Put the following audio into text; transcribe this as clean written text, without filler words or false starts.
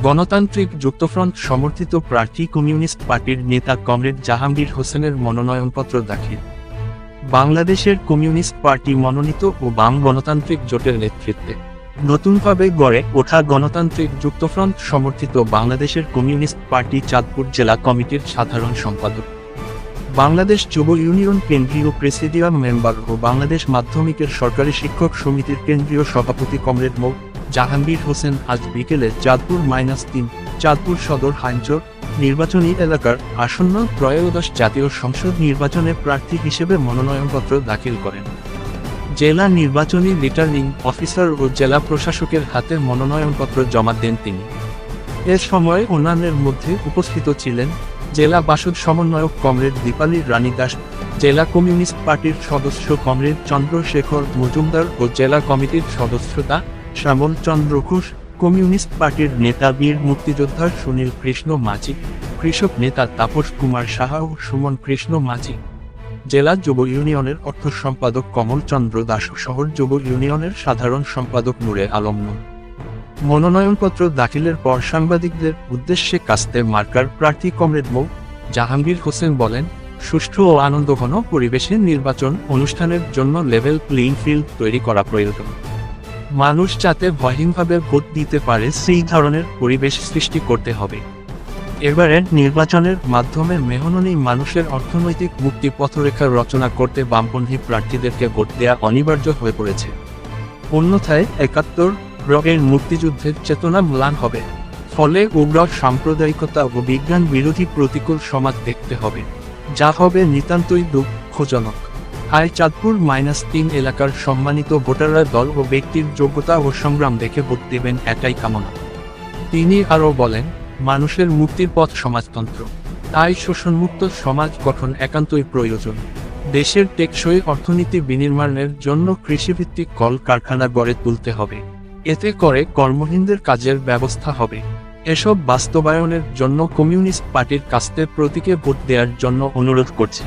গণতান্ত্রিক যুক্তফ্রন্ট সমর্থিত প্রার্থী কমিউনিস্ট পার্টির নেতা কমরেড জাহাঙ্গীর হোসেনের মনোনয়নপত্র দাখিল। বাংলাদেশের কমিউনিস্ট পার্টি মনোনীত ও বাম গণতান্ত্রিক জোটের নেতৃত্বে নতুনভাবে গড়ে ওঠা গণতান্ত্রিক যুক্তফ্রন্ট সমর্থিত বাংলাদেশের কমিউনিস্ট পার্টি চাঁদপুর জেলা কমিটির সাধারণ সম্পাদক, বাংলাদেশ যুব ইউনিয়ন কেন্দ্রীয় প্রেসিডিয়াম মেম্বার ও বাংলাদেশ মাধ্যমিকের সরকারি শিক্ষক সমিতির কেন্দ্রীয় সভাপতি কমরেড মো. জাহাঙ্গীর হোসেন আজ বিকেলে চাঁদপুর -3 চাঁদপুর সদর হাইঞ্চর নির্বাচনী এলাকার আসন্ন ত্রয়োদশ জাতীয় সংসদ নির্বাচনে প্রার্থী হিসেবে মনোনয়নপত্র দাখিল করেন। জেলা নির্বাচনী রিটার্নিং অফিসার ও জেলা প্রশাসকের হাতে মনোনয়নপত্র জমা দেন তিনি। এ সময় অন্যান্যের মধ্যে উপস্থিত ছিলেন জেলা বাসদ সমন্বয়ক কমরেড দীপালি রানী দাস, জেলা কমিউনিস্ট পার্টির সদস্য কমরেড চন্দ্রশেখর মজুমদার ও জেলা কমিটির সদস্যতা শ্যামল চন্দ্র ঘোষ, কমিউনিস্ট পার্টির নেতা বীর মুক্তিযোদ্ধা সুনীল কৃষ্ণ মাঝি, কৃষক নেতা তাপস কুমার সাহা ও সুমন কৃষ্ণ মাঝি, জেলা যুব ইউনিয়নের অর্থ সম্পাদক কমল চন্দ্র দাস ও শহর যুব ইউনিয়নের সাধারণ সম্পাদক নূরে আলম নূর। মনোনয়নপত্র দাখিলের পর সাংবাদিকদের উদ্দেশ্যে কাস্তে মার্কার প্রার্থী কমরেড মো. জাহাঙ্গীর হোসেন বলেন, সুষ্ঠু ও আনন্দঘন পরিবেশে নির্বাচন অনুষ্ঠানের জন্য লেভেল প্লেইং ফিল্ড তৈরি করা প্রয়োজন। মানুষ যাতে ভয়হীনভাবে ভোট দিতে পারে সেই ধরনের পরিবেশ সৃষ্টি করতে হবে। এবারের নির্বাচনের মাধ্যমে মেহননী মানুষের অর্থনৈতিক মুক্তি পথরেখা রচনা করতে বামপন্থী প্রার্থীদেরকে ভোট দেয়া অনিবার্য হয়ে পড়েছে। অন্যথায় ৭১ মুক্তিযুদ্ধের চেতনা ম্লান হবে। ফলে উগ্র সাম্প্রদায়িকতা ও বিজ্ঞান বিরোধী প্রতিকূল সমাজ দেখতে হবে, যা হবে নিতান্তই দুঃখজনক। চাঁদপুর -3 এলাকার সম্মানিত ভোটাররা দল ও ব্যক্তির যোগ্যতা ও সংগ্রাম দেখে ভোট দেবেন, এটাই কামনা। তিনি আরও বলেন, মানুষের মুক্তির পথ সমাজতন্ত্র, তাই শোষণমুক্ত সমাজ গঠন একান্তই প্রয়োজন। দেশের টেকসই অর্থনীতি বিনির্মাণের জন্য কৃষিভিত্তিক কল কারখানা গড়ে তুলতে হবে, এতে করে কর্মহীনদের কাজের ব্যবস্থা হবে। এসব বাস্তবায়নের জন্য কমিউনিস্ট পার্টির কাস্তে প্রতীকে ভোট দেওয়ার জন্য অনুরোধ করছি।